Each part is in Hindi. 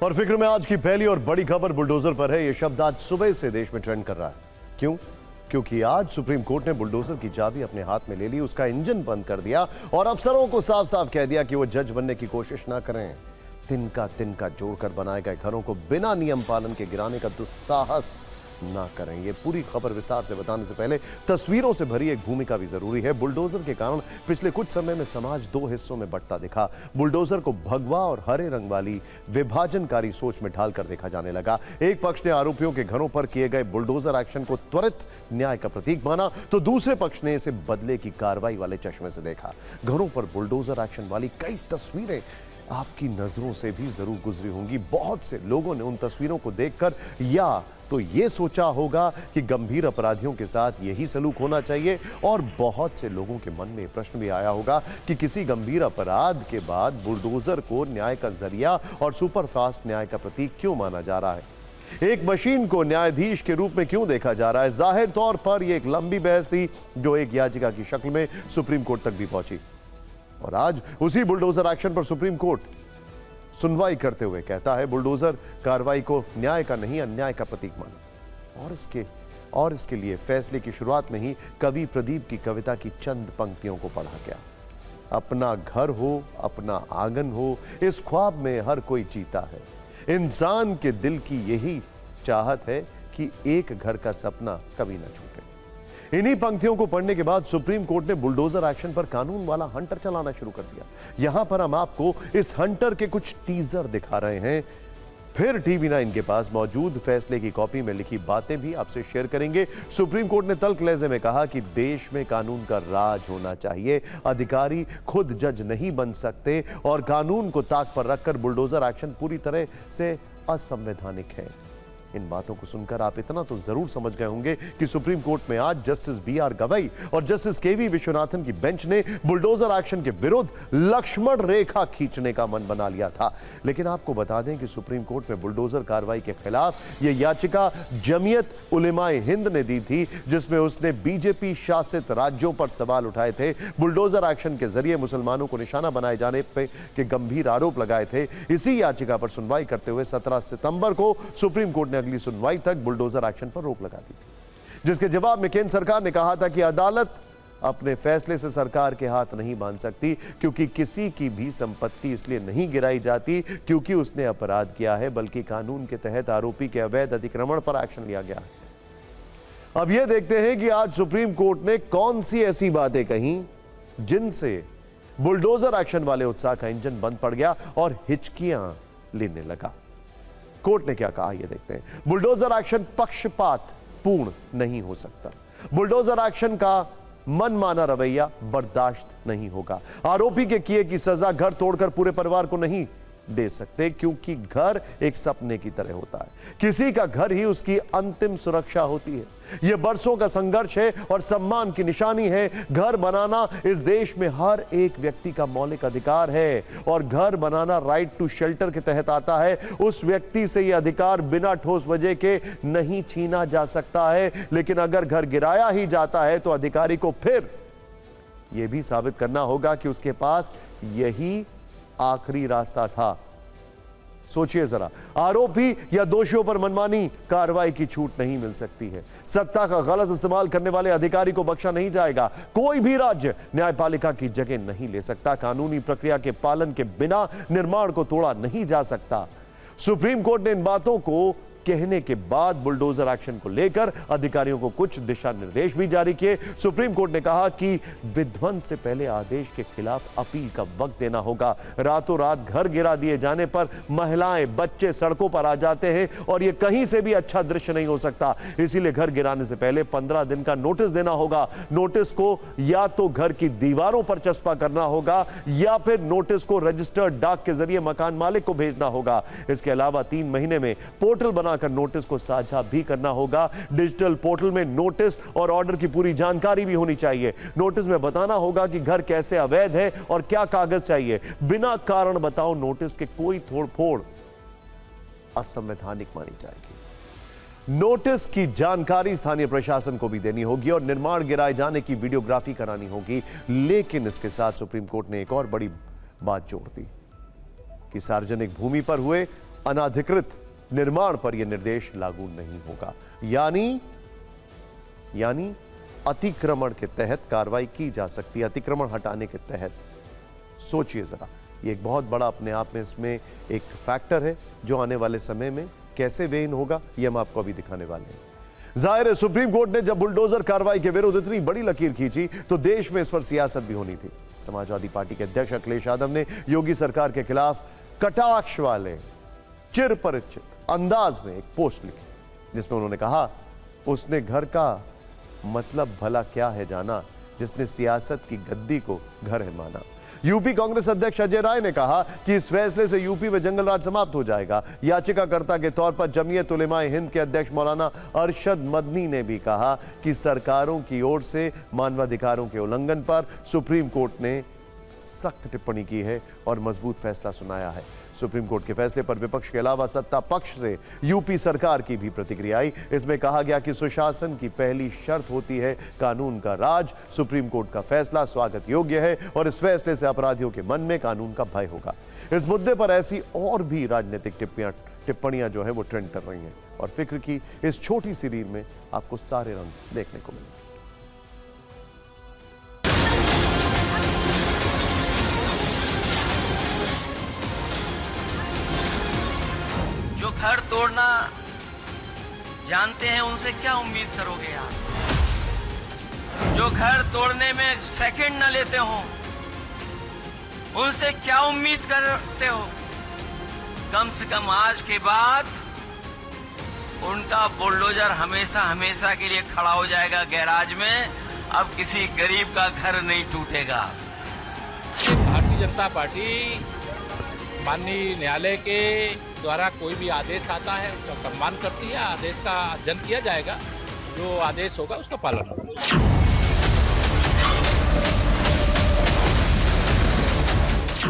और फिक्र में आज की पहली और बड़ी खबर बुलडोजर पर है। यह शब्द आज सुबह से देश में ट्रेंड कर रहा है। क्यों? क्योंकि आज सुप्रीम कोर्ट ने बुलडोजर की चाबी अपने हाथ में ले ली, उसका इंजन बंद कर दिया और अफसरों को साफ साफ कह दिया कि वो जज बनने की कोशिश ना करें। तिनका जोड़कर बनाए गए घरों को बिना नियम पालन के गिराने का दुस्साहस ना करें। ये पूरी खबर विस्तार से बताने से पहले तस्वीरों से भरी एक भूमिका भी जरूरी है। बुलडोजर के कारण पिछले कुछ समय में समाज दो हिस्सों में बंटता दिखा। बुलडोजर को भगवा और हरे रंग वाली विभाजनकारी सोच में ढालकर देखा जाने लगा। एक पक्ष ने आरोपियों के घरों पर किए गए बुलडोजर एक्शन को त्वरित न्याय का प्रतीक माना, तो दूसरे पक्ष ने इसे बदले की कार्रवाई वाले चश्मे से देखा। घरों पर बुलडोजर एक्शन वाली कई तस्वीरें आपकी नजरों से भी जरूर गुजरी होंगी। बहुत से लोगों ने उन तस्वीरों को देखकर या तो ये सोचा होगा कि गंभीर अपराधियों के साथ यही सलूक होना चाहिए, और बहुत से लोगों के मन में प्रश्न भी आया होगा कि किसी गंभीर अपराध के बाद बुलडोजर को न्याय का जरिया और सुपरफास्ट न्याय का प्रतीक क्यों माना जा रहा है। एक मशीन को न्यायाधीश के रूप में क्यों देखा जा रहा है। जाहिर तौर पर यह एक लंबी बहस थी जो एक याचिका की शक्ल में सुप्रीम कोर्ट तक भी पहुंची, और आज उसी बुलडोजर एक्शन पर सुप्रीम कोर्ट सुनवाई करते हुए कहता है बुलडोजर कार्रवाई को न्याय का नहीं अन्याय का प्रतीक माना। और इसके लिए फैसले की शुरुआत में ही कवि प्रदीप की कविता की चंद पंक्तियों को पढ़ा गया। अपना घर हो, अपना आंगन हो, इस ख्वाब में हर कोई जीता है। इंसान के दिल की यही चाहत है कि एक घर का सपना कभी ना छूटे। इन्हीं पंक्तियों को पढ़ने के बाद सुप्रीम कोर्ट ने बुलडोजर एक्शन पर कानून वाला हंटर चलाना शुरू कर दिया। यहां पर हम आपको इस हंटर के कुछ टीजर दिखा रहे हैं, फिर टीवी9 के पास मौजूद फैसले की कॉपी में लिखी बातें भी आपसे शेयर करेंगे। सुप्रीम कोर्ट ने तल्ख लहजे में कहा कि देश में कानून का राज होना चाहिए, अधिकारी खुद जज नहीं बन सकते, और कानून को ताक पर रखकर बुलडोजर एक्शन पूरी तरह से असंवैधानिक है। इन बातों को सुनकर आप इतना तो जरूर समझ गए होंगे कि सुप्रीम कोर्ट में आज जस्टिस BR गवई और जस्टिस KV विश्वनाथन की बेंच ने बुलडोजर एक्शन के विरुद्ध लक्ष्मण रेखा खींचने का मन बना लिया था। लेकिन आपको बता दें कि सुप्रीम कोर्ट में बुलडोजर कार्रवाई के खिलाफ यह याचिका जमीयत उलेमाए हिंद ने दी थी, जिसमें उसने BJP शासित राज्यों पर सवाल उठाए थे। बुलडोजर एक्शन के जरिए मुसलमानों को निशाना बनाए जाने के गंभीर आरोप लगाए थे। इसी याचिका पर सुनवाई करते हुए 17 सितंबर को सुप्रीम कोर्ट ने अगली सुनवाई तक बुलडोजर एक्शन पर रोक लगा दी थी, जिसके जवाब में केंद्र सरकार ने कहा था कि अदालत अपने फैसले से सरकार के हाथ नहीं बांध सकती, क्योंकि किसी की भी संपत्ति इसलिए नहीं गिराई जाती क्योंकि उसने अपराध किया है, बल्कि कानून के तहत आरोपी के अवैध अतिक्रमण पर एक्शन लिया गया है। अब यह देखते हैं कि आज सुप्रीम कोर्ट ने कौन सी ऐसी बातें कही जिनसे बुलडोजर एक्शन वाले उत्साह का इंजन बंद पड़ गया और हिचकियां लेने लगा। कोर्ट ने क्या कहा यह देखते हैं। बुलडोजर एक्शन पक्षपात पूर्ण नहीं हो सकता। बुलडोजर एक्शन का मनमाना रवैया बर्दाश्त नहीं होगा। आरोपी के किए की सजा घर तोड़कर पूरे परिवार को नहीं दे सकते, क्योंकि घर एक सपने की तरह होता है। किसी का घर ही उसकी अंतिम सुरक्षा होती है। यह बरसों का संघर्ष है और सम्मान की निशानी है। घर बनाना इस देश में हर एक व्यक्ति का मौलिक अधिकार है, और घर बनाना राइट टू शेल्टर के तहत आता है। उस व्यक्ति से यह अधिकार बिना ठोस वजह के नहीं छीना जा सकता है। लेकिन अगर घर गिराया ही जाता है तो अधिकारी को फिर यह भी साबित करना होगा कि उसके पास यही आखिरी रास्ता था। सोचिए जरा, आरोपी या दोषियों पर मनमानी कार्रवाई की छूट नहीं मिल सकती है। सत्ता का गलत इस्तेमाल करने वाले अधिकारी को बख्शा नहीं जाएगा। कोई भी राज्य न्यायपालिका की जगह नहीं ले सकता। कानूनी प्रक्रिया के पालन के बिना निर्माण को तोड़ा नहीं जा सकता। सुप्रीम कोर्ट ने इन बातों को कहने के बाद बुलडोजर एक्शन को लेकर अधिकारियों को कुछ दिशा निर्देश भी जारी किए। सुप्रीम कोर्ट ने कहा कि विध्वंस से पहले आदेश के खिलाफ अपील का वक्त देना होगा। रातों रात घर गिरा दिए जाने पर महिलाएं, बच्चे सड़कों पर आ जाते हैं, और यह कहीं से भी अच्छा दृश्य नहीं हो सकता। इसीलिए घर गिराने से पहले 15 दिन का नोटिस देना होगा। नोटिस को या तो घर की दीवारों पर चस्पा करना होगा, या फिर नोटिस को रजिस्टर्ड डाक के जरिए मकान मालिक को भेजना होगा। इसके अलावा 3 महीने में पोर्टल बना कर नोटिस को साझा भी करना होगा। डिजिटल पोर्टल में नोटिस और ऑर्डर की पूरी जानकारी भी होनी चाहिए। नोटिस में बताना होगा कि घर कैसे अवैध है और क्या कागज चाहिए। बिना कारण बताओ नोटिस के कोई तोड़फोड़ असंवैधानिक मानी जाएगी। नोटिस की जानकारी स्थानीय प्रशासन को भी देनी होगी और निर्माण गिराए जाने की वीडियोग्राफी करानी होगी। लेकिन इसके साथ सुप्रीम कोर्ट ने एक और बड़ी बात जोड़ दी कि सार्वजनिक भूमि पर हुए अनाधिकृत निर्माण पर यह निर्देश लागू नहीं होगा। यानी अतिक्रमण के तहत कार्रवाई की जा सकती है। अतिक्रमण हटाने के तहत सोचिए जरा, ये एक बहुत बड़ा अपने आप में इसमें एक फैक्टर है जो आने वाले समय में कैसे वे इन होगा, ये हम आपको अभी दिखाने वाले हैं। जाहिर है सुप्रीम कोर्ट ने जब बुलडोजर कार्रवाई के विरुद्ध इतनी बड़ी लकीर खींची तो देश में इस पर सियासत भी होनी थी। समाजवादी पार्टी के अध्यक्ष अखिलेश यादव ने योगी सरकार के खिलाफ कटाक्ष वाले चिरपरिचित अंदाज में एक पोस्ट लिखी, जिसमें उन्होंने कहा उसने घर का मतलब भला क्या है जाना, जिसने सियासत की गद्दी को घर है माना। यूपी कांग्रेस अध्यक्ष अजय राय ने कहा कि इस फैसले से यूपी में जंगल राज समाप्त हो जाएगा। याचिकाकर्ता के तौर पर जमीयत उलेमाए हिंद के अध्यक्ष मौलाना अरशद मदनी ने भी कहा कि सरकारों की ओर से मानवाधिकारों के उल्लंघन पर सुप्रीम कोर्ट ने सख्त टिप्पणी की है और मजबूत फैसला सुनाया है। सुप्रीम कोर्ट के फैसले पर विपक्ष के अलावा सत्ता पक्ष से यूपी सरकार की भी प्रतिक्रिया आई। इसमें कहा गया कि सुशासन की पहली शर्त होती है कानून का राज। सुप्रीम कोर्ट का फैसला स्वागत योग्य है और इस फैसले से अपराधियों के मन में कानून का भय होगा। इस मुद्दे पर ऐसी और भी राजनीतिक टिप्पणियां जो है वो ट्रेंड कर रही हैं और फिक्र की इस छोटी सी रील में आपको सारे रंग देखने को मिलेंगे। जो घर तोड़ना जानते हैं उनसे क्या उम्मीद करोगे आप? जो घर तोड़ने में सेकंड न लेते हो उनसे क्या उम्मीद करते हो? कम से कम आज के बाद उनका बुलडोजर हमेशा हमेशा के लिए खड़ा हो जाएगा गैराज में। अब किसी गरीब का घर नहीं टूटेगा। भारतीय जनता पार्टी माननीय न्यायालय के द्वारा कोई भी आदेश आता है उसका सम्मान करती है। आदेश का अध्ययन किया जाएगा, जो आदेश होगा उसका पालन होगा।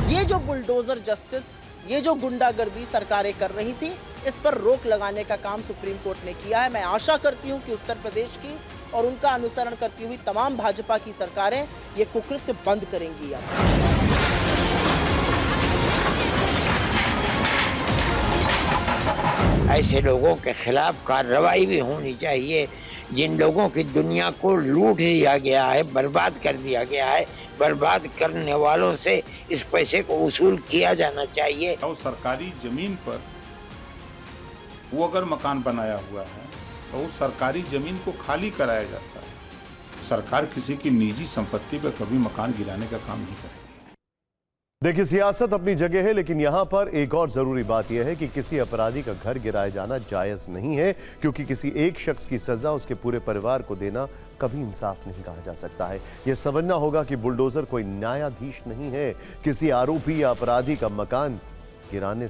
ये जो बुलडोजर जस्टिस, ये जो गुंडागर्दी सरकारें कर रही थी, इस पर रोक लगाने का काम सुप्रीम कोर्ट ने किया है। मैं आशा करती हूं कि उत्तर प्रदेश की और उनका अनुसरण करती हुई तमाम भाजपा की सरकारें ये कुकृत्य बंद करेंगी। ऐसे लोगों के खिलाफ कार्रवाई भी होनी चाहिए जिन लोगों की दुनिया को लूट दिया गया है, बर्बाद कर दिया गया है। बर्बाद करने वालों से इस पैसे को वसूल किया जाना चाहिए। और सरकारी जमीन पर वो अगर मकान बनाया हुआ है तो उस सरकारी जमीन को खाली कराया जाता है। सरकार किसी की निजी संपत्ति पर कभी मकान गिराने का काम नहीं करती। देखिए, सियासत अपनी जगह है, लेकिन यहां पर एक और जरूरी बात यह है कि किसी अपराधी का घर गिराया जाना जायज नहीं है, क्योंकि किसी एक शख्स की सजा उसके पूरे परिवार को देना कभी इंसाफ नहीं कहा जा सकता है। यह समझना होगा कि बुलडोजर कोई न्यायाधीश नहीं है। किसी आरोपी या अपराधी का मकान गिराने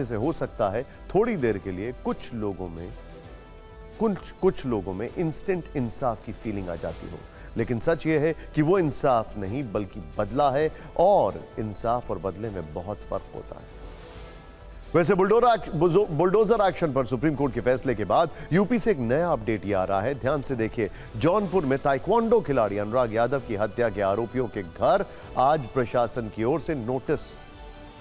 से हो सकता है थोड़ी देर के लिए कुछ लोगों में इंस्टेंट इंसाफ की फीलिंग आ जाती हो, लेकिन सच यह है कि वो इंसाफ नहीं बल्कि बदला है, और इंसाफ और बदले में बहुत फर्क होता है। वैसे बुलडोजर एक्शन पर सुप्रीम कोर्ट के फैसले के बाद यूपी से एक नया अपडेट ये आ रहा है। ध्यान से देखिए, जौनपुर में ताइक्वांडो खिलाड़ी अनुराग यादव की हत्या के आरोपियों के घर आज प्रशासन की ओर से नोटिस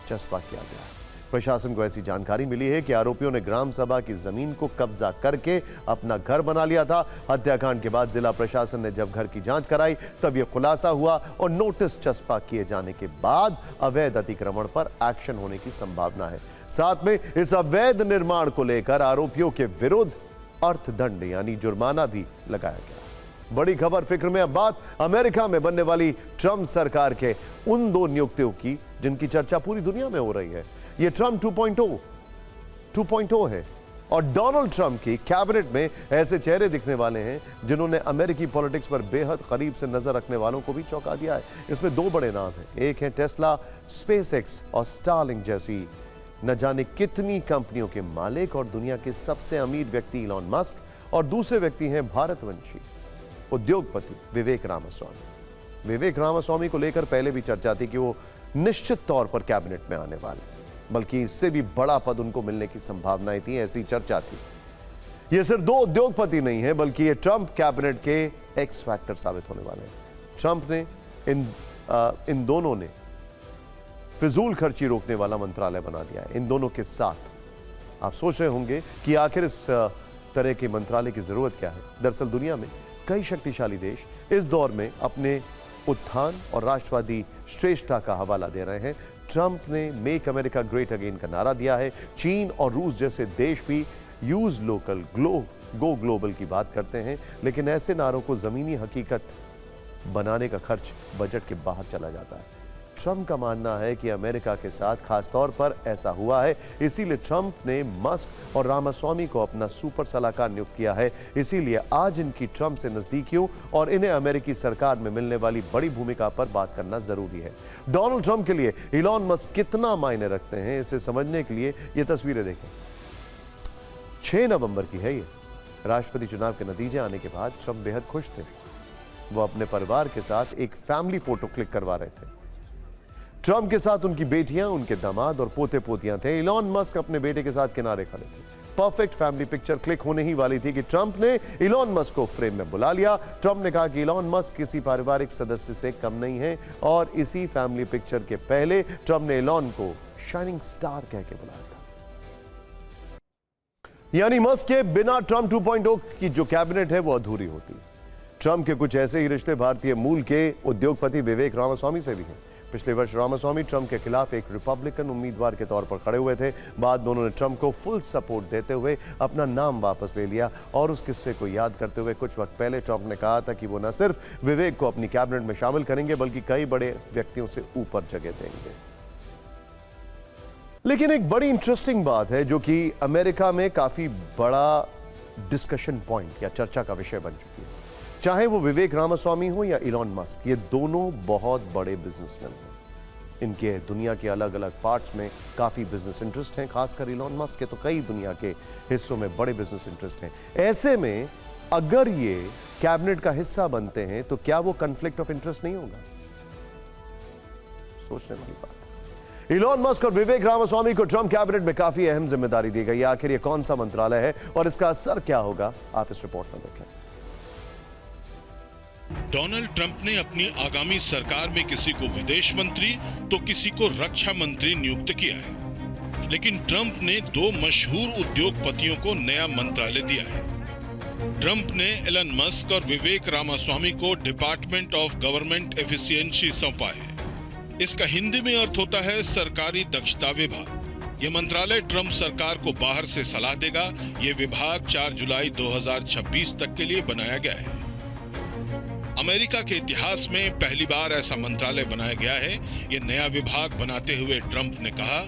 चस्पा किया गया है। प्रशासन को ऐसी जानकारी मिली है कि आरोपियों ने ग्राम सभा की जमीन को कब्जा करके अपना घर बना लिया था। हत्याकांड के बाद जिला प्रशासन ने जब घर की जांच कराई तब यह खुलासा हुआ और नोटिस चस्पा किए जाने के बाद अवैध अतिक्रमण पर एक्शन होने की संभावना है। साथ में इस अवैध निर्माण को लेकर आरोपियों के विरुद्ध अर्थदंड यानी जुर्माना भी लगाया गया। बड़ी खबर फिक्र में अब बात अमेरिका में बनने वाली ट्रंप सरकार के उन 2 नियुक्तियों की जिनकी चर्चा पूरी दुनिया में हो रही है। ये ट्रंप 2.0 है और डोनाल्ड ट्रंप की कैबिनेट में ऐसे चेहरे दिखने वाले हैं जिन्होंने अमेरिकी पॉलिटिक्स पर बेहद करीब से नजर रखने वालों को भी चौंका दिया है। इसमें 2 बड़े नाम हैं। एक है टेस्ला, स्पेसएक्स और स्टारलिंक जैसी न जाने कितनी कंपनियों के मालिक और दुनिया के सबसे अमीर व्यक्ति इलॉन मस्क, और दूसरे व्यक्ति हैं भारतवंशी उद्योगपति विवेक रामास्वामी। विवेक रामास्वामी को लेकर पहले भी चर्चा थी कि वो निश्चित तौर पर कैबिनेट में आने वाले, बल्कि इससे भी बड़ा पद उनको मिलने की संभावनाएं थी, ऐसी चर्चा थी। ये सिर्फ 2 उद्योगपति नहीं है, बल्कि ये ट्रंप कैबिनेट के एक्स फैक्टर साबित होने वाले हैं। ट्रंप ने इन दोनों ने फिजूल खर्ची रोकने वाला मंत्रालय बना दिया है। इन दोनों के साथ आप सोच रहे होंगे कि आखिर इस तरह के मंत्रालय की जरूरत क्या है। दरअसल दुनिया में कई शक्तिशाली देश इस दौर में अपने उत्थान और राष्ट्रवादी श्रेष्ठता का हवाला दे रहे हैं। ट्रंप ने मेक अमेरिका ग्रेट अगेन का नारा दिया है। चीन और रूस जैसे देश भी यूज लोकल गो ग्लोबल की बात करते हैं, लेकिन ऐसे नारों को जमीनी हकीकत बनाने का खर्च बजट के बाहर चला जाता है। ट्रंप का मानना है कि अमेरिका के साथ खासतौर पर ऐसा हुआ है, इसीलिए ट्रंप ने मस्क और रामास्वामी को अपना सुपर सलाहकार नियुक्त किया है। इसीलिए आज इनकी ट्रंप से नजदीकियों और इन्हें अमेरिकी सरकार में मिलने वाली बड़ी भूमिका पर बात करना जरूरी है। डोनाल्ड ट्रंप के लिए इलॉन मस्क कितना मायने रखते हैं, इसे समझने के लिए ये तस्वीरें देखें। 6 नवंबर की है ये। राष्ट्रपति चुनाव के नतीजे आने के बाद ट्रंप बेहद खुश थे। वो अपने परिवार के साथ एक फैमिली फोटो क्लिक करवा रहे थे। ट्रंप के साथ उनकी बेटियां, उनके दामाद और पोते पोतियां थे। इलॉन मस्क अपने बेटे के साथ किनारे खड़े थे। परफेक्ट फैमिली पिक्चर क्लिक होने ही वाली थी कि ट्रंप ने इलॉन मस्क को फ्रेम में बुला लिया। ट्रंप ने कहा कि इलॉन मस्क किसी पारिवारिक सदस्य से कम नहीं है और इसी फैमिली पिक्चर के पहले ट्रंप ने इलॉन को शाइनिंग स्टार कह के बुलाया था। यानी मस्क के बिना ट्रंप 2.0 की जो कैबिनेट है वो अधूरी होती। ट्रंप के कुछ ऐसे ही रिश्ते भारतीय मूल के उद्योगपति विवेक रामास्वामी से भी हैं। पिछले वर्ष रामास्वामी ट्रंप के खिलाफ एक रिपब्लिकन उम्मीदवार के तौर पर खड़े हुए थे। बाद में उन्होंने ट्रंप को फुल सपोर्ट देते हुए अपना नाम वापस ले लिया और उस किस्से को याद करते हुए कुछ वक्त पहले ट्रंप ने कहा था कि वो न सिर्फ विवेक को अपनी कैबिनेट में शामिल करेंगे बल्कि कई बड़े व्यक्तियों से ऊपर जगह देंगे। लेकिन एक बड़ी इंटरेस्टिंग बात है जो कि अमेरिका में काफी बड़ा डिस्कशन पॉइंट या चर्चा का विषय बन चुकी है। चाहे वो विवेक रामास्वामी हो या इलॉन मस्क, ये दोनों बहुत बड़े बिजनेसमैन हैं। इनके दुनिया के अलग अलग पार्ट्स में काफी बिजनेस इंटरेस्ट हैं। खासकर इलॉन मस्क के तो कई दुनिया के हिस्सों में बड़े बिजनेस इंटरेस्ट हैं। ऐसे में अगर ये कैबिनेट का हिस्सा बनते हैं तो क्या वो कॉन्फ्लिक्ट ऑफ इंटरेस्ट नहीं होगा? सोचने वाली बात है। इलॉन मस्क और विवेक रामास्वामी को ट्रंप कैबिनेट में काफी अहम जिम्मेदारी दी गई। आखिर ये कौन सा मंत्रालय है और इसका असर क्या होगा, आप इस रिपोर्ट में देखें। डोनाल्ड ट्रंप ने अपनी आगामी सरकार में किसी को विदेश मंत्री तो किसी को रक्षा मंत्री नियुक्त किया है, लेकिन ट्रंप ने 2 मशहूर उद्योगपतियों को नया मंत्रालय दिया है। ट्रंप ने एलन मस्क और विवेक रामास्वामी को डिपार्टमेंट ऑफ गवर्नमेंट एफिशिएंसी सौंपा है। इसका हिंदी में अर्थ होता है सरकारी दक्षता विभाग। ये मंत्रालय ट्रंप सरकार को बाहर से सलाह देगा। ये विभाग 4 जुलाई 2026 तक के लिए बनाया गया है। अमेरिका के इतिहास में पहली बार ऐसा मंत्रालय बनाया गया है। ये नया विभाग बनाते हुए ट्रंप ने कहा,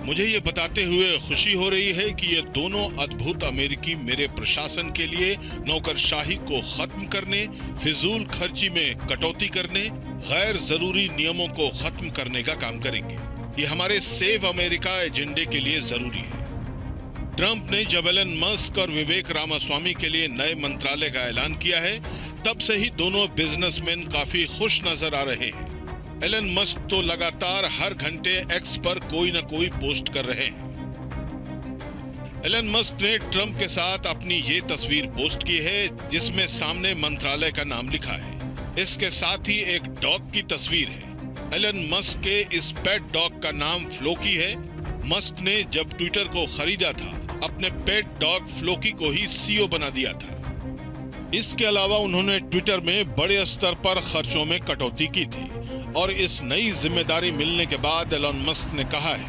मुझे ये बताते हुए खुशी हो रही है कि ये दोनों अद्भुत अमेरिकी मेरे प्रशासन के लिए नौकरशाही को खत्म करने, फिजूल खर्ची में कटौती करने, गैर जरूरी नियमों को खत्म करने का काम करेंगे। ये हमारे सेव अमेरिका एजेंडे के लिए जरूरी है। ट्रंप ने जब एलन मस्क और विवेक रामास्वामी के लिए नए मंत्रालय का ऐलान किया है, तब से ही दोनों बिजनेसमैन काफी खुश नजर आ रहे हैं। एलन मस्क तो लगातार हर घंटे एक्स पर कोई न कोई पोस्ट कर रहे हैं। एलन मस्क ने ट्रंप के साथ अपनी ये तस्वीर पोस्ट की है जिसमें सामने मंत्रालय का नाम लिखा है। इसके साथ ही एक डॉग की तस्वीर है। एलन मस्क के इस पेट डॉग का नाम फ्लोकी है। मस्क ने जब ट्विटर को खरीदा था, अपने पेट डॉग फ्लोकी को ही सीईओ बना दिया था। इसके अलावा उन्होंने ट्विटर में बड़े स्तर पर खर्चों में कटौती की थी और इस नई जिम्मेदारी मिलने के बाद एलन मस्क ने कहा है,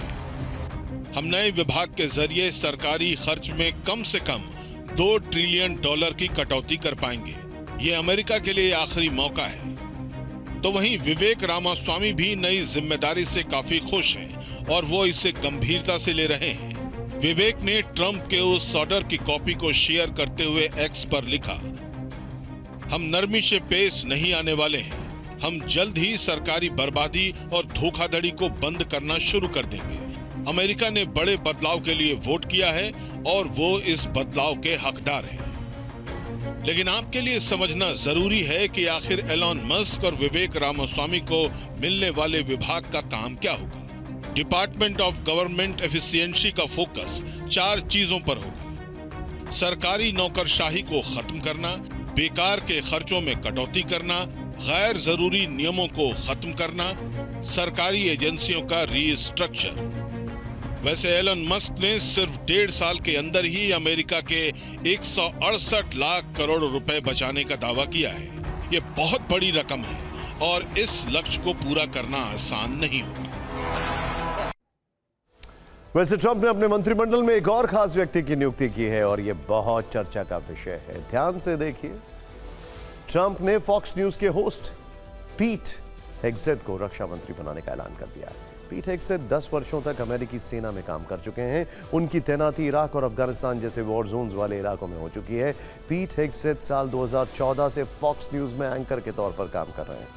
हम नए विभाग के जरिए सरकारी खर्च में कम से कम $2 ट्रिलियन की कटौती कर पाएंगे। ये अमेरिका के लिए आखिरी मौका है। तो वहीं विवेक रामास्वामी भी नई जिम्मेदारी से काफी खुश हैं और वो इसे गंभीरता से ले रहे हैं। विवेक ने ट्रंप के उस ऑर्डर की कॉपी को शेयर करते हुए एक्स पर लिखा, हम नरमी से पेश नहीं आने वाले हैं। हम जल्द ही सरकारी बर्बादी और धोखाधड़ी को बंद करना शुरू कर देंगे। अमेरिका ने बड़े बदलाव के लिए वोट किया है और वो इस बदलाव के हकदार हैं। लेकिन आपके लिए समझना जरूरी है कि आखिर एलन मस्क और विवेक रामास्वामी को मिलने वाले विभाग का काम क्या होगा। डिपार्टमेंट ऑफ गवर्नमेंट एफिशिएंसी का फोकस 4 चीजों पर होगा। सरकारी नौकरशाही को खत्म करना, बेकार के खर्चों में कटौती करना, गैर जरूरी नियमों को खत्म करना, सरकारी एजेंसियों का रीस्ट्रक्चर। वैसे एलन मस्क ने सिर्फ 1.5 साल के अंदर ही अमेरिका के 168 लाख करोड़ रुपए बचाने का दावा किया है। ये बहुत बड़ी रकम है और इस लक्ष्य को पूरा करना आसान नहीं होगा। वैसे ट्रंप ने अपने मंत्रिमंडल में एक और खास व्यक्ति की नियुक्ति की है और यह बहुत चर्चा का विषय है। ध्यान से देखिए, ट्रंप ने फॉक्स न्यूज के होस्ट पीट हेग्सेथ को रक्षा मंत्री बनाने का ऐलान कर दिया है। पीट हेग्सेथ 10 वर्षों तक अमेरिकी सेना में काम कर चुके हैं। उनकी तैनाती इराक और अफगानिस्तान जैसे वॉर जोन्स वाले इलाकों में हो चुकी है। पीट हेग्सेथ साल 2014 से फॉक्स न्यूज में एंकर के तौर पर काम कर रहे हैं।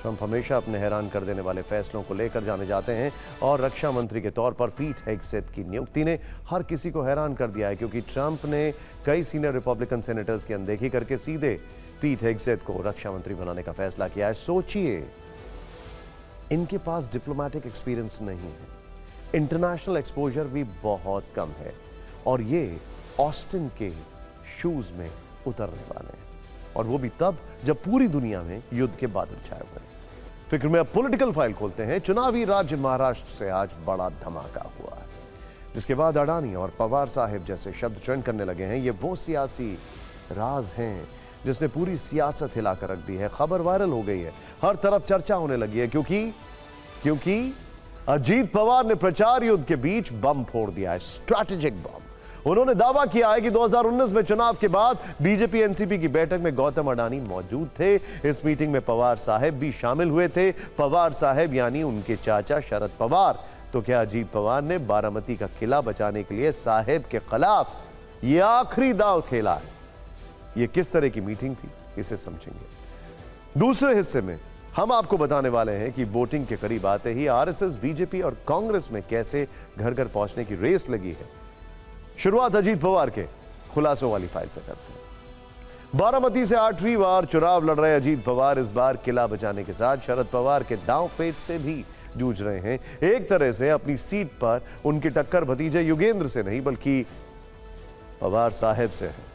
ट्रंप हमेशा अपने हैरान कर देने वाले फैसलों को लेकर जाने जाते हैं और रक्षा मंत्री के तौर पर पीट हेग्सेथ की नियुक्ति ने हर किसी को हैरान कर दिया है, क्योंकि ट्रंप ने कई सीनियर रिपब्लिकन सेनेटर्स की अनदेखी करके सीधे पीट हेग्सेथ को रक्षा मंत्री बनाने का फैसला किया है। सोचिए, इनके पास डिप्लोमेटिक एक्सपीरियंस नहीं है, इंटरनेशनल एक्सपोजर भी बहुत कम है और ये ऑस्टिन के शूज में उतरने वाले हैं, और वो भी तब जब पूरी दुनिया में युद्ध के बादल छाए हुए हैं। फिक्र में अब पॉलिटिकल फाइल खोलते हैं। चुनावी राज्य महाराष्ट्र से आज बड़ा धमाका हुआ है, जिसके बाद अडानी और पवार साहिब जैसे शब्द ट्रेंड करने लगे हैं। ये वो सियासी राज हैं जिसने पूरी सियासत हिलाकर रख दी है। खबर वायरल हो गई है, हर तरफ चर्चा होने लगी है, क्योंकि अजीत पवार ने प्रचार युद्ध के बीच बम फोड़ दिया है, स्ट्रैटेजिक बम। उन्होंने दावा किया है कि 2019 में चुनाव के बाद बीजेपी एनसीपी की बैठक में गौतम अडानी मौजूद थे। इस मीटिंग में पवार साहब भी शामिल हुए थे। पवार साहब यानी उनके चाचा शरद पवार। तो क्या अजीत पवार ने बारामती का किला बचाने के लिए साहब के खिलाफ यह आखिरी दांव खेला है? यह किस तरह की मीटिंग थी, इसे समझेंगे। दूसरे हिस्से में हम आपको बताने वाले हैं कि वोटिंग के करीब आते ही आरएसएस, बीजेपी और कांग्रेस में कैसे घर घर पहुंचने की रेस लगी है। शुरुआत अजीत पवार के खुलासों वाली फाइल से करते हैं। बारामती से 8वीं बार चुनाव लड़ रहे अजीत पवार इस बार किला बचाने के साथ शरद पवार के दांव पेच से भी जूझ रहे हैं। एक तरह से अपनी सीट पर उनकी टक्कर भतीजे युगेंद्र से नहीं बल्कि पवार साहब से है।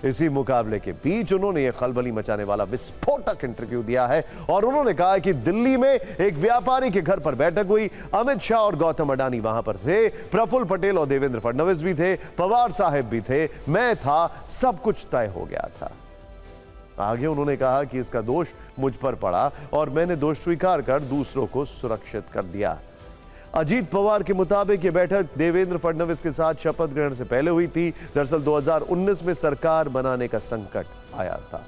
इसी मुकाबले के बीच उन्होंने यह खलबली मचाने वाला विस्फोटक इंटरव्यू दिया है और उन्होंने कहा कि दिल्ली में एक व्यापारी के घर पर बैठक हुई। अमित शाह और गौतम अडानी वहां पर थे, प्रफुल्ल पटेल और देवेंद्र फडणवीस भी थे, पवार साहब भी थे, मैं था, सब कुछ तय हो गया था। आगे उन्होंने कहा कि इसका दोष मुझ पर पड़ा और मैंने दोष स्वीकार कर दूसरों को सुरक्षित कर दिया। अजीत पवार के मुताबिक ये बैठक देवेंद्र फडणवीस के साथ शपथ ग्रहण से पहले हुई थी। दरअसल 2019 में सरकार बनाने का संकट आया था।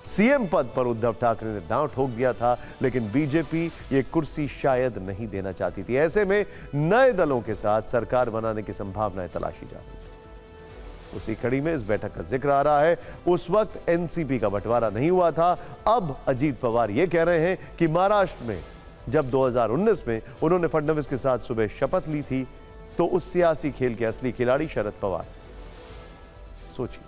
सीएम पद पर उद्धव ठाकरे ने दांव ठोक दिया था, लेकिन बीजेपी ये कुर्सी शायद नहीं देना चाहती थी। ऐसे में नए दलों के साथ सरकार बनाने की संभावनाएं तलाशी जा रही थी। उसी कड़ी में इस बैठक का जिक्र आ रहा है। उस वक्त एनसीपी का बंटवारा नहीं हुआ था। अब अजीत पवार ये कह रहे हैं कि महाराष्ट्र में जब 2019 में उन्होंने फडणवीस के साथ सुबह शपथ ली थी तो उस सियासी खेल के असली खिलाड़ी शरद पवार। सोचिए,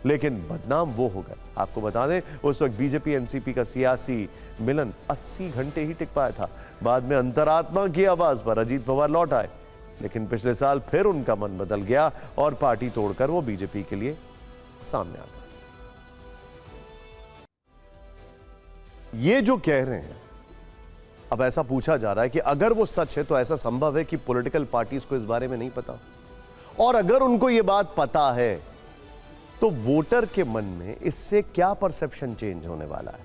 लेकिन बदनाम वो हो गए। आपको बता दें, उस वक्त बीजेपी एनसीपी का सियासी मिलन 80 घंटे ही टिक पाया था। बाद में अंतरात्मा की आवाज पर अजीत पवार लौट आए, लेकिन पिछले साल फिर उनका मन बदल गया और पार्टी तोड़कर वो बीजेपी के लिए सामने आ गए। ये जो कह रहे हैं, अब ऐसा पूछा जा रहा है कि अगर वो सच है तो ऐसा संभव है कि पॉलिटिकल पार्टीज को इस बारे में नहीं पता, और अगर उनको ये बात पता है तो वोटर के मन में इससे क्या परसेप्शन चेंज होने वाला है।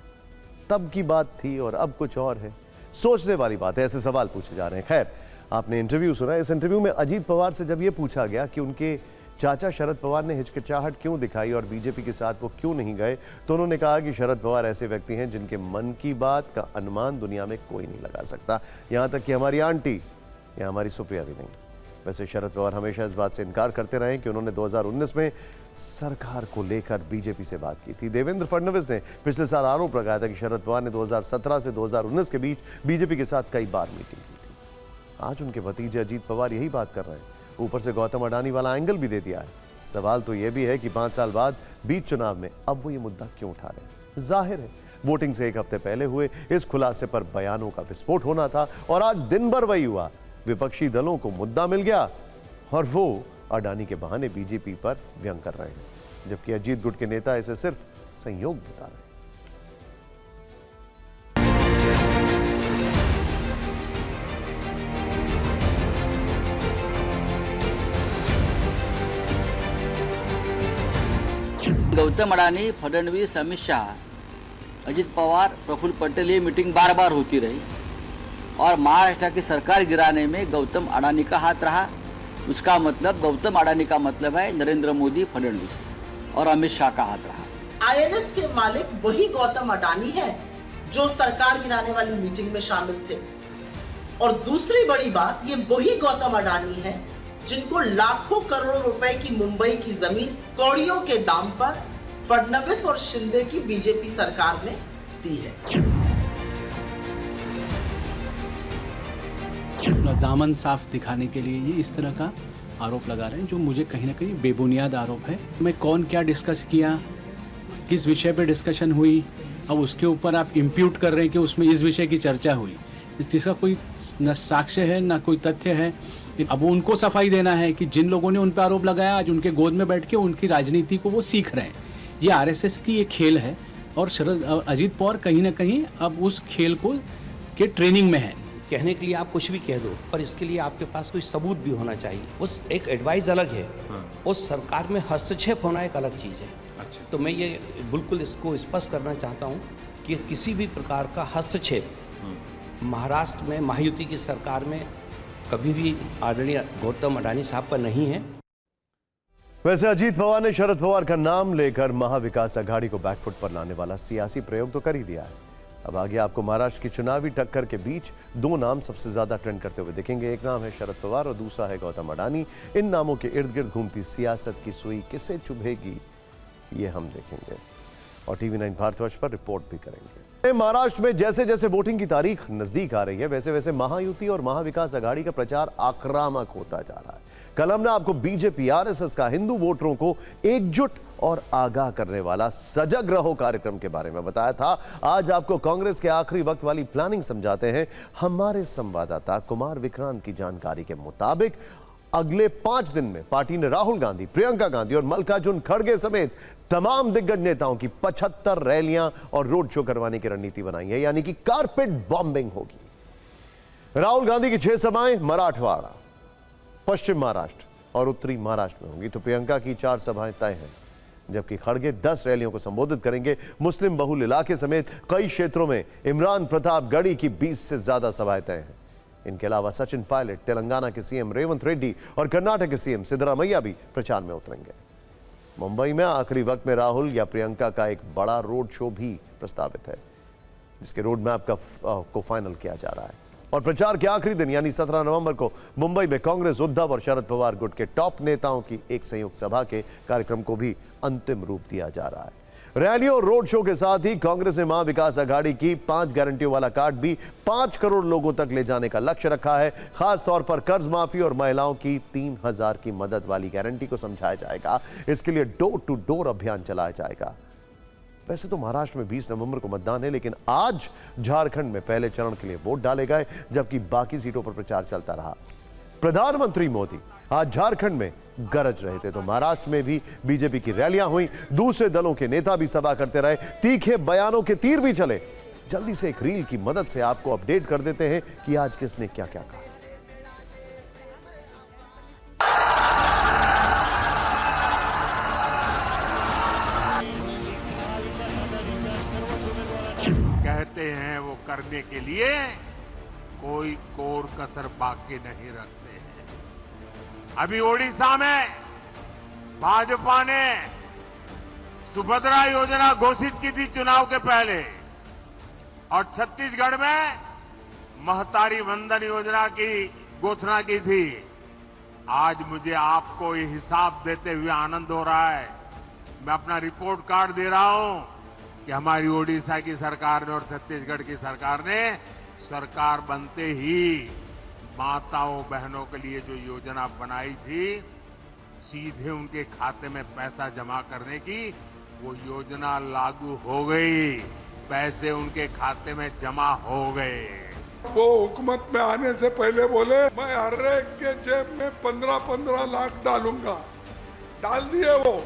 तब की बात थी और अब कुछ और है। सोचने वाली बात है, ऐसे सवाल पूछे जा रहे हैं। खैर, आपने इंटरव्यू सुना। इस इंटरव्यू में अजीत पवार से जब यह पूछा गया कि उनके चाचा शरद पवार ने हिचकिचाहट क्यों दिखाई और बीजेपी के साथ वो क्यों नहीं गए, तो उन्होंने कहा कि शरद पवार ऐसे व्यक्ति हैं जिनके मन की बात का अनुमान दुनिया में कोई नहीं लगा सकता, यहां तक कि हमारी आंटी या हमारी सुप्रिया भी नहीं। वैसे शरद पवार हमेशा इस बात से इनकार करते रहे कि उन्होंने 2019 में सरकार को लेकर बीजेपी से बात की थी। देवेंद्र फडणवीस ने पिछले साल आरोप लगाया था कि शरद पवार ने 2017 से 2019 के बीच बीजेपी के साथ कई बार मीटिंग की थी। आज उनके भतीजे अजीत पवार यही बात कर रहे हैं। ऊपर से गौतम अडानी वाला एंगल भी दे दिया है। सवाल तो यह भी है कि 5 साल बाद बीच चुनाव में अब वो ये मुद्दा क्यों उठा रहे हैं। जाहिर है वोटिंग से 1 हफ्ते पहले हुए इस खुलासे पर बयानों का विस्फोट होना था और आज दिन भर वही हुआ। विपक्षी दलों को मुद्दा मिल गया और वो अडानी के बहाने बीजेपी पर व्यंग कर रहे हैं, जबकि अजीत गुट के नेता इसे सिर्फ संयोग बता रहे हैं। गौतम अडानी, फडणवीस, अमित शाह, अजित पवार, प्रफुल्ल पटेल, ये मीटिंग बार बार होती रही और महाराष्ट्र की सरकार गिराने में गौतम अडानी का हाथ रहा। उसका मतलब, गौतम अडानी का मतलब है नरेंद्र मोदी, फडणवीस और अमित शाह का हाथ रहा। आईएनएस के मालिक वही गौतम अडानी है जो सरकार गिराने वाली मीटिंग में शामिल थे। और दूसरी बड़ी बात, ये वही गौतम अडानी है जिनको लाखों करोड़ों रुपए की मुंबई की जमीन कौड़ियों के दाम पर फडणवीस और शिंदे की बीजेपी सरकार ने दी है। दामन साफ दिखाने के लिए ये इस तरह का आरोप लगा रहे हैं, जो मुझे कहीं ना कहीं बेबुनियाद आरोप है। मैं कौन क्या डिस्कस किया, किस विषय पे डिस्कशन हुई, अब उसके ऊपर आप इम्प्यूट कर रहे हैं कि उसमें इस विषय की चर्चा हुई। इसका कोई न साक्ष्य है न कोई तथ्य है। अब उनको सफाई देना है कि जिन लोगों ने उन पर आरोप लगाया, आज उनके गोद में बैठ के उनकी राजनीति को वो सीख रहे हैं। ये आरएसएस की ये खेल है और अजीत पवार कहीं ना कहीं अब उस खेल को के ट्रेनिंग में है। कहने के लिए आप कुछ भी कह दो, पर इसके लिए आपके पास कोई सबूत भी होना चाहिए। उस एक एडवाइस अलग है, उस सरकार में हस्तक्षेप होना एक अलग चीज़ है। अच्छा। तो मैं ये बिल्कुल इसको स्पष्ट करना चाहता हूँ कि किसी भी प्रकार का हस्तक्षेप महाराष्ट्र में महायुति की सरकार में कभी भी आदरणीय गौतम अडानी साहब का नहीं है। वैसे अजीत पवार ने शरद पवार का नाम लेकर महाविकास अघाड़ी को बैकफुट पर लाने वाला सियासी प्रयोग तो कर ही दिया है। अब आगे आपको महाराष्ट्र की चुनावी टक्कर के बीच दो नाम सबसे ज्यादा ट्रेंड करते हुए दिखेंगे। एक नाम है शरद पवार और दूसरा है गौतम अडानी। इन नामों के इर्द गिर्द घूमती सियासत की सुई किसे चुभेगी, ये हम देखेंगे और TV9 भारतवर्ष पर रिपोर्ट भी करेंगे। महाराष्ट्र में जैसे जैसे वोटिंग की तारीख नजदीक आ रही है, वैसे वैसे महायुति और महाविकास अघाड़ी का प्रचार आक्रामक होता जा रहा है। कल हमने आपको बीजेपी आरएसएस का हिंदू वोटरों को एकजुट और आगाह करने वाला सजग रहो कार्यक्रम के बारे में बताया था। आज आपको कांग्रेस के आखिरी वक्त वाली प्लानिंग समझाते हैं। हमारे संवाददाता कुमार विक्रांत की जानकारी के मुताबिक अगले 5 दिन में पार्टी ने राहुल गांधी, प्रियंका गांधी और मल्लिकार्जुन खड़गे समेत तमाम दिग्गज नेताओं की 75 रैलियां और रोड शो करवाने की रणनीति बनाई है, यानी कि कारपेट बॉम्बिंग होगी। राहुल गांधी की 6 सभाएं मराठवाड़ा, पश्चिम महाराष्ट्र और उत्तरी महाराष्ट्र में होंगी, तो प्रियंका की 4 सभाएं तय हैं, जबकि खड़गे 10 रैलियों को संबोधित करेंगे। मुस्लिम बहुल इलाके समेत कई क्षेत्रों में इमरान प्रतापगढ़ी की 20 से ज्यादा सभाएं तय हैं। इनके अलावा सचिन पायलट, तेलंगाना के सीएम रेवंत रेड्डी और कर्नाटक के सीएम सिद्धरामैया भी प्रचार में उतरेंगे। मुंबई में आखिरी वक्त में राहुल या प्रियंका का एक बड़ा रोड शो भी प्रस्तावित है, जिसके रोड मैप को फाइनल किया जा रहा है। और प्रचार के आखिरी दिन यानी 17 नवंबर को मुंबई में कांग्रेस, उद्धव और शरद पवार गुट के टॉप नेताओं की एक संयुक्त सभा के कार्यक्रम को भी अंतिम रूप दिया जा रहा है। रैलियों और रोड शो के साथ ही कांग्रेस ने महाविकास अघाड़ी की 5 गारंटियों वाला कार्ड भी 5 करोड़ लोगों तक ले जाने का लक्ष्य रखा है। खास तौर पर कर्ज माफी और महिलाओं की 3000 की मदद वाली गारंटी को समझाया जाएगा। इसके लिए डोर टू डोर अभियान चलाया जाएगा। वैसे तो महाराष्ट्र में 20 नवंबर को मतदान है, लेकिन आज झारखंड में पहले चरण के लिए वोट डाले गए, जबकि बाकी सीटों पर प्रचार चलता रहा। प्रधानमंत्री मोदी आज झारखंड में गरज रहे थे, तो महाराष्ट्र में भी बीजेपी की रैलियां हुई, दूसरे दलों के नेता भी सभा करते रहे, तीखे बयानों के तीर भी चले। जल्दी से एक रील की मदद से आपको अपडेट कर देते हैं कि आज किसने क्या क्या कहा। कहते हैं वो करने के लिए कोई कोर कसर बाकी नहीं रखते हैं। अभी ओडिशा में भाजपा ने सुभद्रा योजना घोषित की थी चुनाव के पहले, और छत्तीसगढ़ में महतारी वंदन योजना की घोषणा की थी। आज मुझे आपको ये हिसाब देते हुए आनंद हो रहा है। मैं अपना रिपोर्ट कार्ड दे रहा हूं कि हमारी ओडिशा की सरकार ने और छत्तीसगढ़ की सरकार ने सरकार बनते ही माताओं बहनों के लिए जो योजना बनाई थी, सीधे उनके खाते में पैसा जमा करने की, वो योजना लागू हो गई। पैसे उनके खाते में जमा हो गए। वो हुकूमत में आने से पहले बोले मैं हर एक के जेब में 15-15 लाख डालूंगा। डाल दिए वो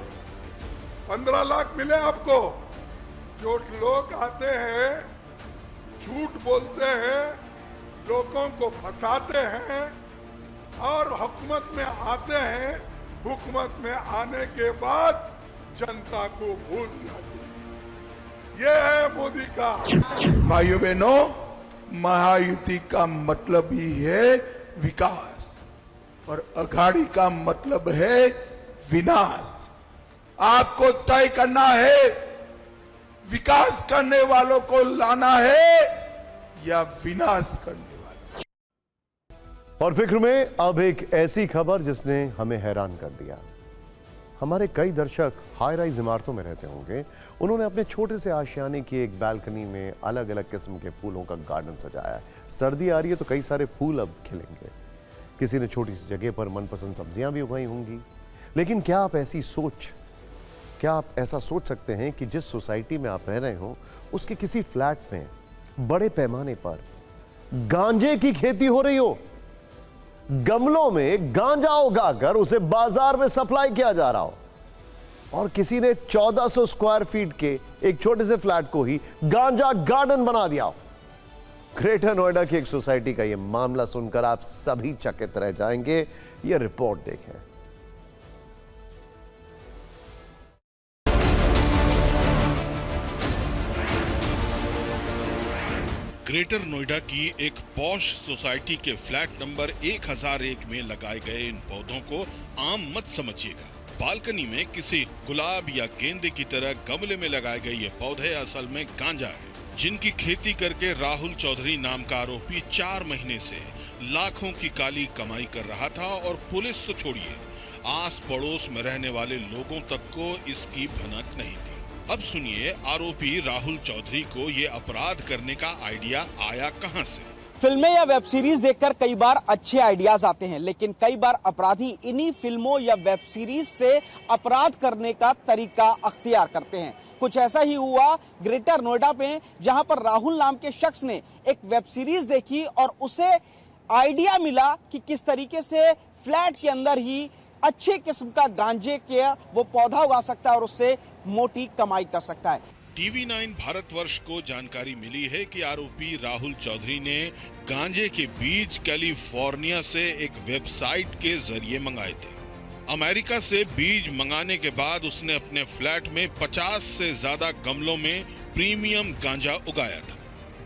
15 लाख मिले आपको। जो लोग आते हैं, झूठ बोलते हैं, लोगों को फंसाते हैं और हुकूमत में आते हैं, हुकूमत में आने के बाद जनता को भूल जाती है। ये है मोदी का। भाइयों बहनों, महायुति का मतलब ही है विकास और अघाड़ी का मतलब है विनाश। आपको तय करना है विकास करने वालों को लाना है या विनाश करने वालों। और फिक्र में अब एक ऐसी खबर जिसने हमें हैरान कर दिया। हमारे कई दर्शक हाई राइज इमारतों में रहते होंगे। उन्होंने अपने छोटे से आशियाने की एक बालकनी में अलग अलग किस्म के फूलों का गार्डन सजाया है। सर्दी आ रही है तो कई सारे फूल अब खिलेंगे। किसी ने छोटी सी जगह पर मनपसंद सब्जियां भी उगाई होंगी। लेकिन क्या आप ऐसा सोच सकते हैं कि जिस सोसाइटी में आप रह रहे हो उसके किसी फ्लैट में बड़े पैमाने पर गांजे की खेती हो रही हो? गमलों में गांजा उगाकर उसे बाजार में सप्लाई किया जा रहा हो और किसी ने 1400 स्क्वायर फीट के एक छोटे से फ्लैट को ही गांजा गार्डन बना दिया हो। ग्रेटर नोएडा की एक सोसाइटी का यह मामला सुनकर आप सभी चकित रह जाएंगे। यह रिपोर्ट देखें। ग्रेटर नोएडा की एक पॉश सोसाइटी के फ्लैट नंबर 1001 में लगाए गए इन पौधों को आम मत समझिएगा। बालकनी में किसी गुलाब या गेंदे की तरह गमले में लगाए गए ये पौधे असल में गांजा है, जिनकी खेती करके राहुल चौधरी नाम का आरोपी 4 महीने से लाखों की काली कमाई कर रहा था और पुलिस तो छोड़िए, आस पड़ोस में रहने वाले लोगों तक को इसकी भनक नहीं थी। अब सुनिए आरोपी राहुल चौधरी को ये अपराध करने का आइडिया आया कहां से। फिल्में या वेब सीरीज देखकर कई बार अच्छे आइडियाज आते हैं, लेकिन कई बार अपराधी इन्हीं फिल्मों या वेब सीरीज से अपराध करने का तरीका अख्तियार करते हैं। कुछ ऐसा ही हुआ ग्रेटर नोएडा में, जहां पर राहुल नाम के शख्स ने एक वेब सीरीज देखी और उसे आइडिया मिला कि किस तरीके से फ्लैट के अंदर ही अच्छे किस्म का गांजे के वो पौधा उगा सकता है और उससे मोटी कमाई कर सकता है। TV9 भारतवर्ष को जानकारी मिली है कि आरोपी राहुल चौधरी ने गांजे के बीज कैलिफोर्निया से एक वेबसाइट के जरिए मंगाए थे। अमेरिका से बीज मंगाने के बाद उसने अपने फ्लैट में 50 से ज्यादा गमलों में प्रीमियम गांजा उगाया था।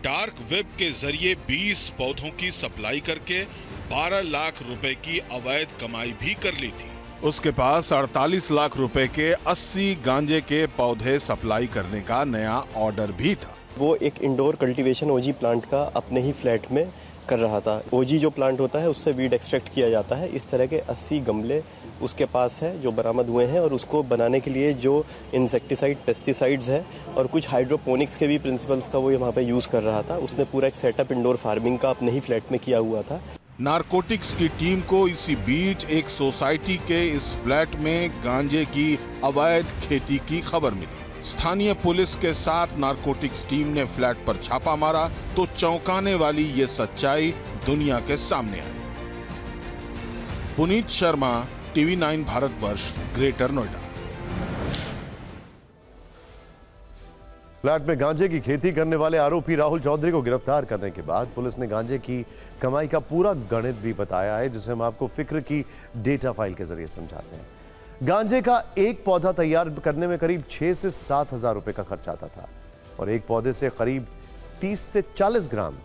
डार्क वेब के जरिए 20 पौधों की सप्लाई करके 12 लाख रुपए की अवैध कमाई भी कर ली थी। उसके पास 48 लाख रुपए के 80 गांजे के पौधे सप्लाई करने का नया ऑर्डर भी था। वो एक इंडोर कल्टीवेशन ओजी प्लांट का अपने ही फ्लैट में कर रहा था। ओजी जो प्लांट होता है उससे वीड एक्सट्रैक्ट किया जाता है। इस तरह के 80 गमले उसके पास है जो बरामद हुए हैं और उसको बनाने के लिए जो इंसेक्टिसाइड, पेस्टिसाइड्स है और कुछ हाइड्रोपोनिक्स के भी प्रिंसिपल्स का वो वहाँ पे यूज़ कर रहा था। उसने पूरा एक सेटअप इंडोर फार्मिंग का अपने ही फ्लैट में किया हुआ था। नारकोटिक्स की टीम को इसी बीच एक सोसाइटी के इस फ्लैट में गांजे की अवैध खेती की खबर मिली। स्थानीय पुलिस के साथ नारकोटिक्स टीम ने फ्लैट पर छापा मारा तो चौंकाने वाली ये सच्चाई दुनिया के सामने आई। Puneet Sharma, TV9 Bharatvarsh, Greater Noida. Flat में गांजे की खेती करने वाले आरोपी राहुल चौधरी को गिरफ्तार करने के बाद पुलिस ने गांजे की कमाई का पूरा गणित भी बताया है, जिसे हम आपको फिक्र की डेटा फाइल के जरिए समझाते हैं। गांजे का एक पौधा तैयार करने में करीब 6 से 7 हजार रुपए का खर्च आता था और एक पौधे से करीब 30 से 40 ग्राम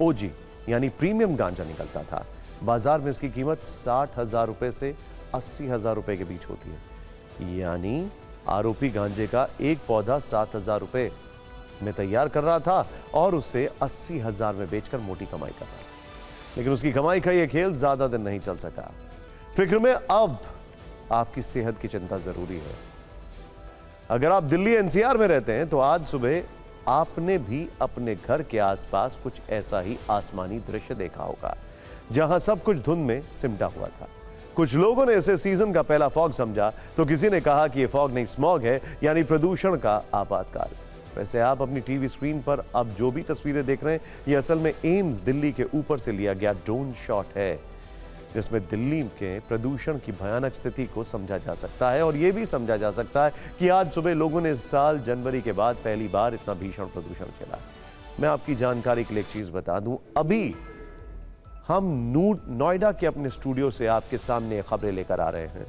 ओजी यानी प्रीमियम गांजा निकलता था। बाजार में इसकी कीमत 60 हजार रुपए से 80 हजार रुपए के बीच होती है। यानी आरोपी गांजे का एक पौधा 7 हजार रुपए में तैयार कर रहा था और उसे 80 हजार में बेचकर मोटी कमाई कर रहा था। लेकिन उसकी कमाई का यह खेल ज्यादा दिन नहीं चल सका। फिक्र में अब आपकी सेहत की चिंता जरूरी है। अगर आप दिल्ली एनसीआर में रहते हैं तो आज सुबह आपने भी अपने घर के आसपास कुछ ऐसा ही आसमानी दृश्य देखा होगा, जहां सब कुछ धुंध में सिमटा हुआ था। कुछ लोगों ने इसे सीजन का पहला फॉग समझा तो किसी ने कहा कि यह फॉग नहीं, स्मॉग है, यानी प्रदूषण का आपातकाल। वैसे आप अपनी टीवी स्क्रीन पर अब जो भी तस्वीरें देख रहे हैं ये असल में एम्स दिल्ली के ऊपर से लिया गया ड्रोन शॉट है, जिसमें दिल्ली के प्रदूषण की भयानक स्थिति को समझा जा सकता है और यह भी समझा जा सकता है कि आज सुबह लोगों ने इस साल जनवरी के बाद पहली बार इतना भीषण प्रदूषण चला। मैं आपकी जानकारी के लिए एक चीज बता दूं, अभी हम नोएडा के अपने स्टूडियो से आपके सामने खबरें लेकर आ रहे हैं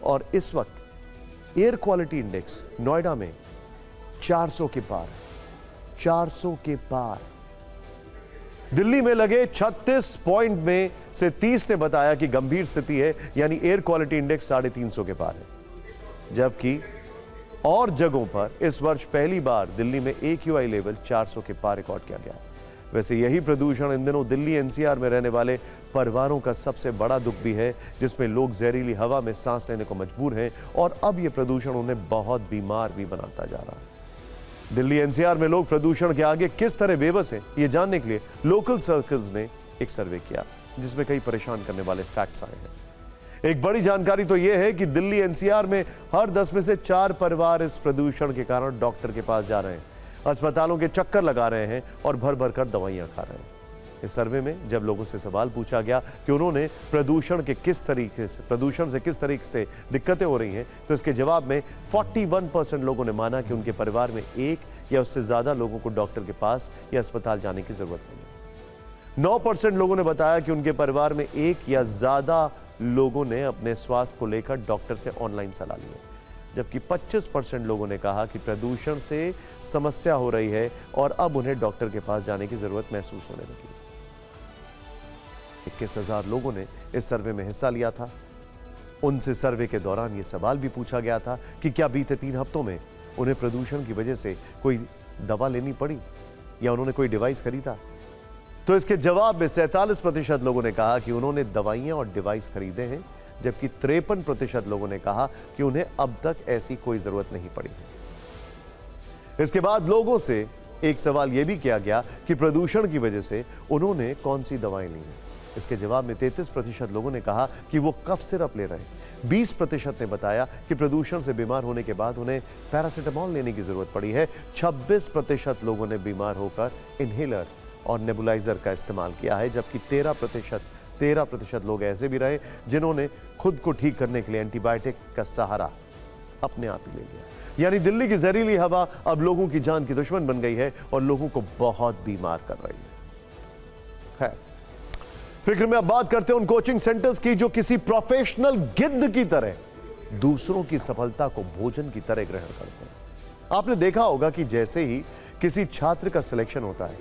और इस वक्त एयर क्वालिटी इंडेक्स नोएडा में 400 के पार, 400 के पार। दिल्ली में लगे 36 पॉइंट में से 30 ने बताया कि गंभीर स्थिति है, यानी एयर क्वालिटी इंडेक्स 350 के पार है। जबकि और जगहों पर इस वर्ष पहली बार दिल्ली में AQI लेवल 400 के पार रिकॉर्ड किया गया। वैसे यही प्रदूषण इन दिनों दिल्ली NCR में रहने वाले परिवारों का सबसे बड़ा दुख भी है, जिसमें लोग जहरीली हवा में सांस लेने को मजबूर हैं और अब यह प्रदूषण उन्हें बहुत बीमार भी बनाता जा रहा है। दिल्ली NCR में लोग प्रदूषण के आगे किस तरह बेबस हैं, ये जानने के लिए लोकल सर्कल्स ने एक सर्वे किया, जिसमें कई परेशान करने वाले फैक्ट्स आए हैं। एक बड़ी जानकारी तो यह है कि दिल्ली NCR में हर 10 में से 4 परिवार इस प्रदूषण के कारण डॉक्टर के पास जा रहे हैं, अस्पतालों के चक्कर लगा रहे हैं और भर भर कर दवाइयां खा रहे हैं। इस सर्वे में जब लोगों से सवाल पूछा गया कि उन्होंने प्रदूषण से किस तरीके से दिक्कतें हो रही हैं, तो इसके जवाब में 41% लोगों ने माना कि उनके परिवार में एक या उससे ज्यादा लोगों को डॉक्टर के पास या अस्पताल जाने की जरूरत नहीं है। 9% लोगों ने बताया कि उनके परिवार में एक या ज्यादा लोगों ने अपने स्वास्थ्य को लेकर डॉक्टर से ऑनलाइन सलाह ली है, जबकि 25% लोगों ने कहा कि प्रदूषण से समस्या हो रही है और अब उन्हें डॉक्टर के पास जाने की जरूरत महसूस होने लगी। 21,000 लोगों ने इस सर्वे में हिस्सा लिया था। उनसे सर्वे के दौरान यह सवाल भी पूछा गया था कि क्या बीते 3 हफ्तों में उन्हें प्रदूषण की वजह से कोई दवा लेनी पड़ी या उन्होंने कोई डिवाइस खरीदा। तो इसके जवाब में 47% लोगों ने कहा कि उन्होंने दवाइयां और डिवाइस खरीदे हैं, जबकि 53% लोगों ने कहा कि उन्हें अब तक ऐसी कोई जरूरत नहीं पड़ी है। इसके बाद लोगों से एक सवाल यह भी किया गया कि प्रदूषण की वजह से उन्होंने कौन सी दवाएं ली हैं। इसके जवाब में 33% लोगों ने कहा कि वो कफ सिरप ले रहे हैं। 20% ने बताया कि प्रदूषण से बीमार होने के बाद उन्हें पैरासिटामोल लेने की जरूरत पड़ी है। 26% लोगों ने बीमार होकर इनहेलर और नेबुलाइजर का इस्तेमाल किया है, जबकि 13% लोग ऐसे भी रहे जिन्होंने खुद को ठीक करने के लिए एंटीबायोटिक का सहारा अपने आप ही ले लिया। यानी दिल्ली की जहरीली हवा अब लोगों की जान की दुश्मन बन गई है और लोगों को बहुत बीमार कर रही है। खैर, फिक्र में अब बात करते हैं उन कोचिंग सेंटर्स की जो किसी प्रोफेशनल गिद्ध की तरह दूसरों की सफलता को भोजन की तरह ग्रहण करते हैं। आपने देखा होगा कि जैसे ही किसी छात्र का सिलेक्शन होता है,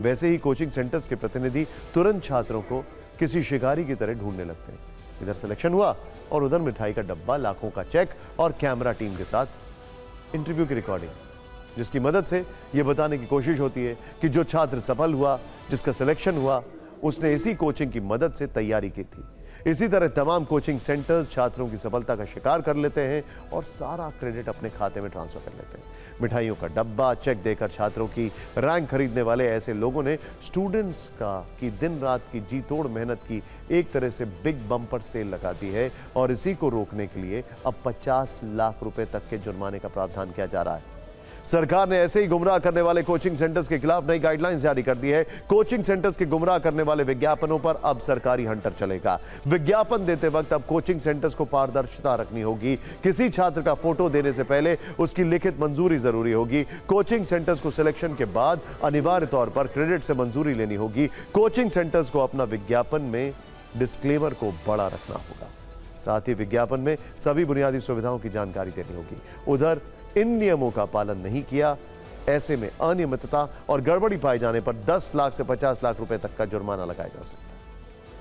वैसे ही कोचिंग सेंटर्स के प्रतिनिधि तुरंत छात्रों को किसी शिकारी की तरह ढूंढने लगते हैं। इधर सिलेक्शन हुआ और उधर मिठाई का डब्बा, लाखों का चेक और कैमरा टीम के साथ इंटरव्यू की रिकॉर्डिंग, जिसकी मदद से यह बताने की कोशिश होती है कि जो छात्र सफल हुआ, जिसका सिलेक्शन हुआ, उसने इसी कोचिंग की मदद से तैयारी की थी। इसी तरह तमाम कोचिंग सेंटर्स छात्रों की सफलता का शिकार कर लेते हैं और सारा क्रेडिट अपने खाते में ट्रांसफर कर लेते हैं। मिठाइयों का डब्बा, चेक देकर छात्रों की रैंक खरीदने वाले ऐसे लोगों ने स्टूडेंट्स की दिन रात की जी तोड़ मेहनत की एक तरह से बिग बम्पर सेल लगा दी है और इसी को रोकने के लिए अब 50 लाख रुपए तक के जुर्माने का प्रावधान किया जा रहा है। सरकार ने ऐसे ही गुमराह करने वाले कोचिंग सेंटर्स के खिलाफ नई गाइडलाइंस जारी कर दी है। कोचिंग सेंटर्स के गुमराह करने वाले विज्ञापनों पर अब सरकारी हंटर चलेगा। विज्ञापन देते वक्त अब कोचिंग सेंटर्स को पारदर्शिता रखनी होगी। किसी छात्र का फोटो देने से पहले उसकी लिखित मंजूरी जरूरी होगी। कोचिंग सेंटर्स को सिलेक्शन के बाद अनिवार्य तौर पर क्रेडिट से मंजूरी लेनी होगी। कोचिंग सेंटर्स को अपना विज्ञापन में डिस्क्लेमर को बड़ा रखना होगा। साथ ही विज्ञापन में सभी बुनियादी सुविधाओं की जानकारी देनी होगी। उधर इन नियमों का पालन नहीं किया, ऐसे में अनियमितता और गड़बड़ी पाए जाने पर 10 लाख से 50 लाख रुपए तक का जुर्माना लगाया जा सकता है।